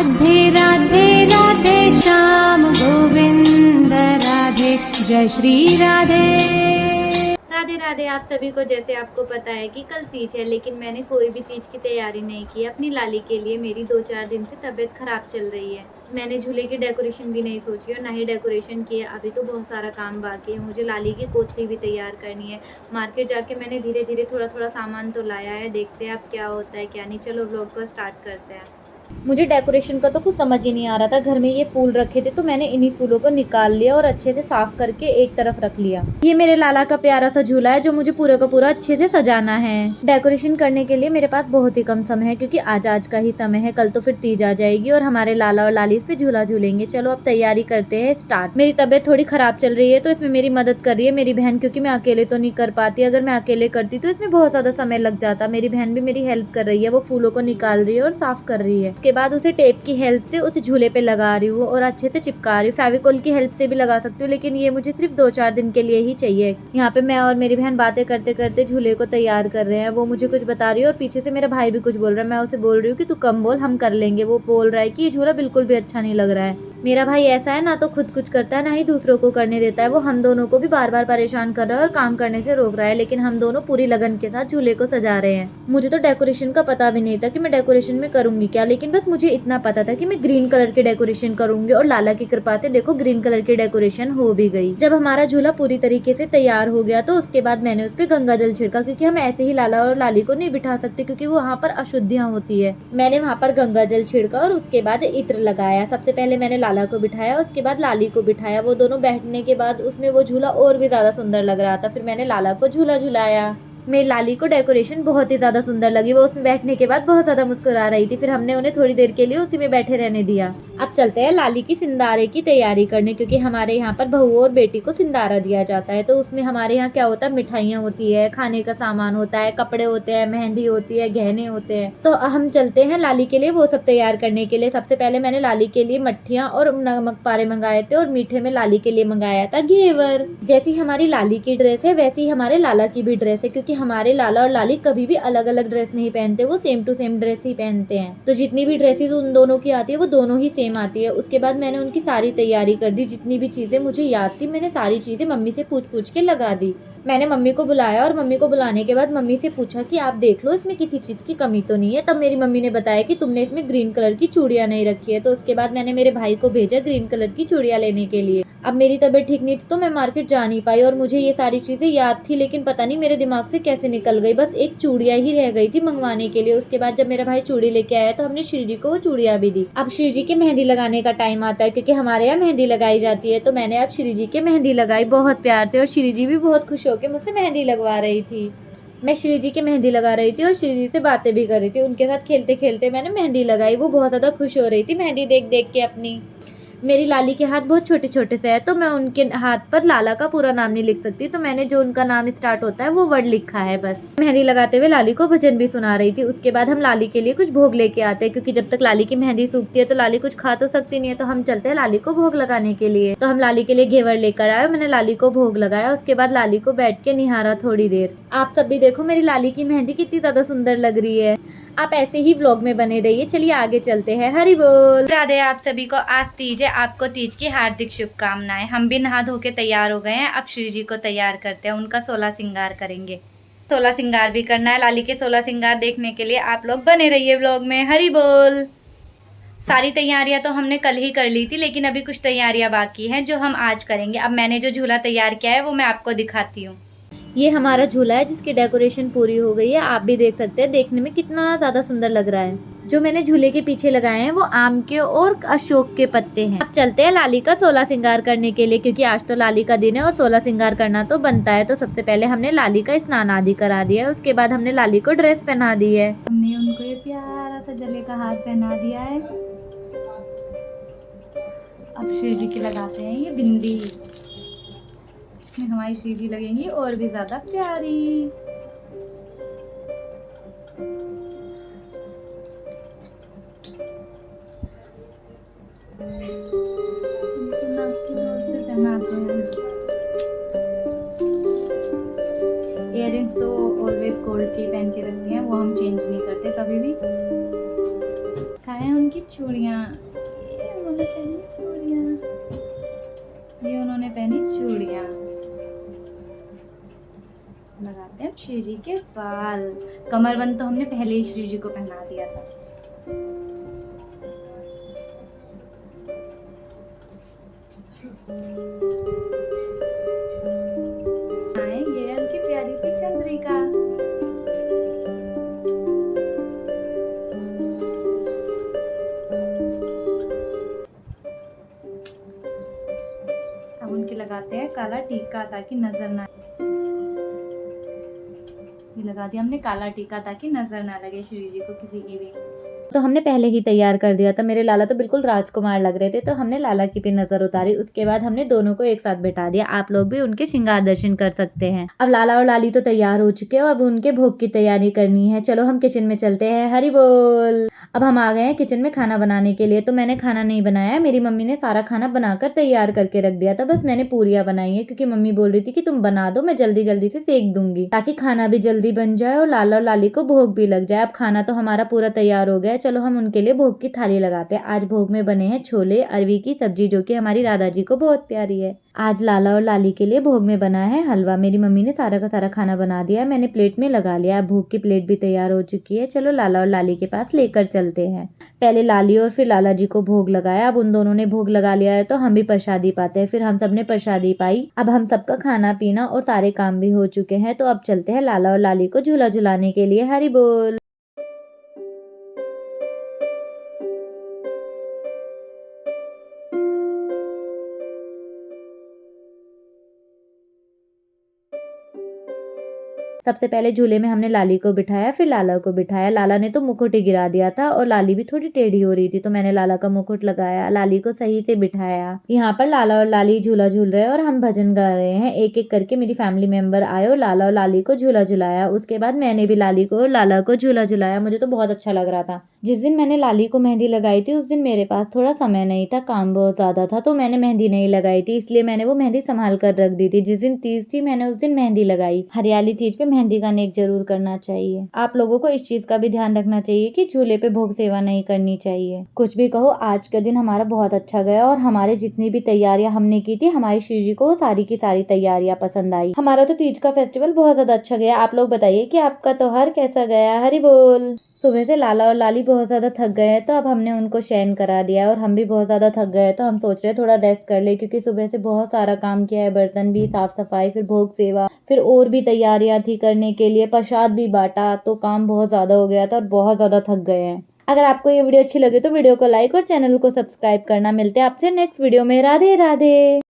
राधे राधे राधे श्याम गोविंद राधे जय श्री राधे। राधे राधे आप सभी को। जैसे आपको पता है कि कल तीज है, लेकिन मैंने कोई भी तीज की तैयारी नहीं की अपनी लाली के लिए। मेरी 2-4 दिन से तबीयत खराब चल रही है। मैंने झूले की डेकोरेशन भी नहीं सोची और ना ही डेकोरेशन की है। अभी तो बहुत सारा काम बाकी है। मुझे लाली की कोठली भी तैयार करनी है। मार्केट जाके मैंने धीरे धीरे थोड़ा थोड़ा सामान तो लाया है। देखते हैं अब क्या होता है क्या नहीं। चलो व्लॉग को स्टार्ट करते हैं। मुझे डेकोरेशन का तो कुछ समझ ही नहीं आ रहा था। घर में ये फूल रखे थे तो मैंने इन्हीं फूलों को निकाल लिया और अच्छे से साफ करके एक तरफ रख लिया। ये मेरे लाला का प्यारा सा झूला है जो मुझे पूरा का पूरा अच्छे से सजाना है। डेकोरेशन करने के लिए मेरे पास बहुत ही कम समय है, क्योंकि आज का ही समय है। कल तो फिर तीज आ जाएगी और हमारे लाला और लाली इस पे झूला झूलेंगे। चलो अब तैयारी करते हैं स्टार्ट। मेरी तबीयत थोड़ी खराब चल रही है तो इसमें मेरी मदद कर रही है मेरी बहन, क्योंकि मैं अकेले तो नहीं कर पाती। अगर मैं अकेले करती तो इसमें बहुत ज्यादा समय लग जाता। मेरी बहन भी मेरी हेल्प कर रही है। वो फूलों को निकाल रही है और साफ कर रही है। उसके बाद उसे टेप की हेल्प से उस झूले पे लगा रही हूँ और अच्छे से चिपका रही हूँ। फेविकोल की हेल्प से भी लगा सकती हूँ, लेकिन ये मुझे सिर्फ 2-4 दिन के लिए ही चाहिए। यहाँ पे मैं और मेरी बहन बातें करते करते झूले को तैयार कर रहे हैं। वो मुझे कुछ बता रही है और पीछे से मेरा भाई भी कुछ बोल रहा है। मैं उसे बोल रही हूँ कि तू कम बोल, हम कर लेंगे। वो बोल रहा है कि ये झूला बिल्कुल भी अच्छा नहीं लग रहा है। मेरा भाई ऐसा है, ना तो खुद कुछ करता है ना ही दूसरों को करने देता है। वो हम दोनों को भी बार बार परेशान कर रहा है और काम करने से रोक रहा है, लेकिन हम दोनों पूरी लगन के साथ झूले को सजा रहे हैं। मुझे तो डेकोरेशन का पता भी नहीं था कि मैं डेकोरेशन में करूंगी क्या, लेकिन बस मुझे इतना पता था कि मैं ग्रीन कलर की डेकोरेशन करूंगी और लाला की कृपा से देखो ग्रीन कलर की डेकोरेशन हो भी गई। जब हमारा झूला पूरी तरीके से तैयार हो गया तो उसके बाद मैंने उस पर गंगा जल छिड़का, क्योंकि हम ऐसे ही लाला और लाली को नहीं बिठा सकते, क्योंकि वहाँ पर अशुद्धियाँ होती है। मैंने वहाँ पर गंगा जल छिड़का और उसके बाद इत्र लगाया। सबसे पहले मैंने लाला को बिठाया, उसके बाद लाली को बिठाया। वो दोनों बैठने के बाद उसमें वो झूला और भी ज्यादा सुंदर लग रहा था। फिर मैंने लाला को झूला झुलाया। मेरी लाली को डेकोरेशन बहुत ही ज्यादा सुंदर लगी। वो उसमें बैठने के बाद बहुत ज्यादा मुस्कुरा रही थी। फिर हमने उन्हें थोड़ी देर के लिए उसी में बैठे रहने दिया। अब चलते हैं लाली की सिंदारे की तैयारी करने, क्योंकि हमारे यहाँ पर बहू और बेटी को सिंदारा दिया जाता है। तो उसमें हमारे यहाँ क्या होता है, मिठाइयाँ होती है, खाने का सामान होता है, कपड़े होते हैं, मेहंदी होती है, गहने होते हैं। तो हम चलते हैं लाली के लिए वो सब तैयार करने के लिए। सबसे पहले मैंने लाली के लिए मट्ठियाँ और नमक पारे मंगाए थे और मीठे में लाली के लिए मंगाया था घेवर। जैसी हमारी लाली की ड्रेस है वैसी हमारे लाला की भी ड्रेस है, क्योंकि हमारे लाला और लाली कभी भी अलग अलग ड्रेस नहीं पहनते। वो सेम टू सेम ड्रेस ही पहनते हैं। तो जितनी भी ड्रेसेस उन दोनों की आती है वो दोनों ही सेम आती है। उसके बाद मैंने उनकी सारी तैयारी कर दी। जितनी भी चीजें मुझे याद थी मैंने सारी चीजें मम्मी से पूछ पूछ के लगा दी। मैंने मम्मी को बुलाया और मम्मी को बुलाने के बाद मम्मी से पूछा कि आप देख लो इसमें किसी चीज की कमी तो नहीं है। तब मेरी मम्मी ने बताया कि तुमने इसमें ग्रीन कलर की चूड़ियां नहीं रखी है। तो उसके बाद मैंने मेरे भाई को भेजा ग्रीन कलर की चूड़ियां लेने के लिए। अब मेरी तबीयत ठीक नहीं थी तो मैं मार्केट जा नहीं पाई और मुझे ये सारी चीजें याद थी, लेकिन पता नहीं मेरे दिमाग से कैसे निकल गई। बस एक चूड़िया ही रह गई थी मंगवाने के लिए। उसके बाद जब मेरा भाई चूड़ी लेके आया तो हमने श्री जी को वो चूड़िया भी दी। अब श्री जी के मेहंदी लगाने का टाइम आता है, क्योंकि हमारे यहाँ मेहंदी लगाई जाती है। तो मैंने अब श्री जी के मेहंदी लगाई बहुत प्यार से, और श्री जी भी बहुत खुश होकर मुझसे मेहंदी लगवा रही थी। मैं श्री जी की मेहंदी लगा रही थी और श्री जी से बातें भी कर रही थी। उनके साथ खेलते खेलते मैंने मेहंदी लगाई। वो बहुत ज्यादा खुश हो रही थी मेहंदी देख देख के अपनी। मेरी लाली के हाथ बहुत छोटे छोटे से है तो मैं उनके हाथ पर लाला का पूरा नाम नहीं लिख सकती, तो मैंने जो उनका नाम स्टार्ट होता है वो वर्ड लिखा है बस। मेहंदी लगाते हुए लाली को भजन भी सुना रही थी। उसके बाद हम लाली के लिए कुछ भोग लेके आते हैं, क्योंकि जब तक लाली की मेहंदी सूखती है तो लाली कुछ खा तो सकती नहीं है। तो हम चलते हैं लाली को भोग लगाने के लिए। तो हम लाली के लिए घेवर लेकर आए। मैंने लाली को भोग लगाया। उसके बाद लाली को बैठ के निहारा थोड़ी देर। आप सब भी देखो मेरी लाली की मेहंदी कितनी ज्यादा सुंदर लग रही है। आप ऐसे ही व्लॉग में बने रहिए। चलिए आगे चलते हैं। हरि बोल। राधे आप सभी को। आज तीज है, आपको तीज की हार्दिक शुभकामनाएं। हम भी नहा धो के तैयार हो गए हैं। अब श्री जी को तैयार करते हैं, उनका 16 श्रृंगार करेंगे। 16 श्रृंगार भी करना है। लाली के 16 श्रृंगार देखने के लिए आप लोग बने रहिए व्लॉग में। हरि बोल। सारी तैयारियां तो हमने कल ही कर ली थी, लेकिन अभी कुछ तैयारियां बाकी हैं जो हम आज करेंगे। अब मैंने जो झूला तैयार किया है वो मैं आपको दिखाती हूँ। ये हमारा झूला है जिसकी डेकोरेशन पूरी हो गई है। आप भी देख सकते हैं देखने में कितना ज्यादा सुंदर लग रहा है। जो मैंने झूले के पीछे लगाए हैं वो आम के और अशोक के पत्ते हैं। अब चलते हैं लाली का 16 श्रृंगार करने के लिए, क्योंकि आज तो लाली का दिन है और 16 श्रृंगार करना तो बनता है। तो सबसे पहले हमने लाली का स्नान आदि करा दिया है। उसके बाद हमने लाली को ड्रेस पहना दी है। हमने उनको ये प्यारा सा गले का हार पहना दिया है। अब श्री जी के लगाते हैं ये बिंदी। इसमें हमारी श्री जी लगेंगी और भी ज्यादा प्यारी। नाक की नोज पे पहनाते हैं। इयररिंग्स तो ऑलवेज गोल्ड के पहन के रखती हैं, वो हम चेंज नहीं करते कभी भी। खाए उनकी चूड़ियाँ। ये उन्होंने पहनी चूड़ियाँ, ये उन्होंने पहनी चूड़ियाँ। लगाते हैं श्री जी के बाल। कमरबंद तो हमने पहले ही श्री जी को पहना दिया था। ये है उनकी प्यारी सी चंद्रिका। अब उनके लगाते हैं काला टीका ताकि नजर ना, ये लगा दिया हमने काला टीका ताकि नजर ना लगे श्री जी को किसी की भी। तो हमने पहले ही तैयार कर दिया था। मेरे लाला तो बिल्कुल राजकुमार लग रहे थे, तो हमने लाला की भी नजर उतारी। उसके बाद हमने दोनों को एक साथ बैठा दिया। आप लोग भी उनके श्रृंगार दर्शन कर सकते हैं। अब लाला और लाली तो तैयार हो चुके हैं, अब उनके भोग की तैयारी करनी है। चलो हम किचन में चलते हैं। हरि बोल। अब हम आ गए हैं किचन में खाना बनाने के लिए। तो मैंने खाना नहीं बनाया, मेरी मम्मी ने सारा खाना बनाकर तैयार करके रख दिया था। बस मैंने पूरियां बनाई है, क्योंकि मम्मी बोल रही थी कि तुम बना दो, मैं जल्दी जल्दी से सेक दूंगी, ताकि खाना भी जल्दी बन जाए और लाला और लाली को भोग भी लग जाए। अब खाना तो हमारा पूरा तैयार हो गया है। चलो हम उनके लिए भोग की थाली लगाते हैं। आज भोग में बने हैं छोले, अरवी की सब्जी, जो कि हमारी राधा जी को बहुत प्यारी है। आज लाला और लाली के लिए भोग में बना है हलवा। मेरी मम्मी ने सारा का सारा खाना बना दिया है, मैंने प्लेट में लगा लिया। अब भोग की प्लेट भी तैयार हो चुकी है। चलो लाला और लाली के पास लेकर चलते हैं। पहले लाली और फिर लाला जी को भोग लगाया। अब उन दोनों ने भोग लगा लिया है, तो हम भी प्रसादी पाते हैं। फिर हम सब ने प्रसादी पाई। अब हम सबका खाना पीना और सारे काम भी हो चुके हैं, तो अब चलते हैं लाला और लाली को झूला झुलाने के लिए। हरि बोल। सबसे पहले झूले में हमने लाली को बिठाया, फिर लाला को बिठाया। लाला ने तो मुकुट ही गिरा दिया था और लाली भी थोड़ी टेढ़ी हो रही थी, तो मैंने लाला का मुकुट लगाया, लाली को सही से बिठाया। यहाँ पर लाला और लाली झूला झूल रहे हैं और हम भजन गा रहे हैं। एक एक करके मेरी फैमिली मेंबर आए और लाला और लाली को झूला झुलाया। उसके बाद मैंने भी लाली को और लाला को झूला झुलाया। मुझे तो बहुत अच्छा लग रहा था। जिस दिन मैंने लाली को मेहंदी लगाई थी, उस दिन मेरे पास थोड़ा समय नहीं था, काम बहुत ज्यादा था, तो मैंने मेहंदी नहीं लगाई थी, इसलिए मैंने वो मेहंदी संभाल कर रख दी थी। जिस दिन तीज थी, मैंने उस दिन मेहंदी लगाई। हरियाली तीज पे मेहंदी का नेक जरूर करना चाहिए। आप लोगों को इस चीज का भी ध्यान रखना चाहिए कि झूले पे भोग सेवा नहीं करनी चाहिए। कुछ भी कहो, आज का दिन हमारा बहुत अच्छा गया और हमारे जितनी भी तैयारियां हमने की थी, हमारी श्री जी को वो सारी की सारी तैयारियां पसंद आई। हमारा तो तीज का फेस्टिवल बहुत ज्यादा अच्छा गया। आप लोग बताइए कि आपका त्योहार कैसा गया। हरि बोल। सुबह से लाला और लाली बहुत ज्यादा थक गए हैं, तो अब हमने उनको शयन करा दिया और हम भी बहुत ज्यादा थक गए हैं, तो हम सोच रहे हैं थोड़ा रेस्ट कर ले, क्योंकि सुबह से बहुत सारा काम किया है। बर्तन भी, साफ सफाई, फिर भोग सेवा, फिर और भी तैयारियां थी करने के लिए, प्रसाद भी बांटा, तो काम बहुत ज्यादा हो गया था और बहुत ज्यादा थक गए हैं। अगर आपको ये वीडियो अच्छी लगे तो वीडियो को लाइक और चैनल को सब्सक्राइब करना। मिलते हैं आपसे नेक्स्ट वीडियो में। राधे राधे।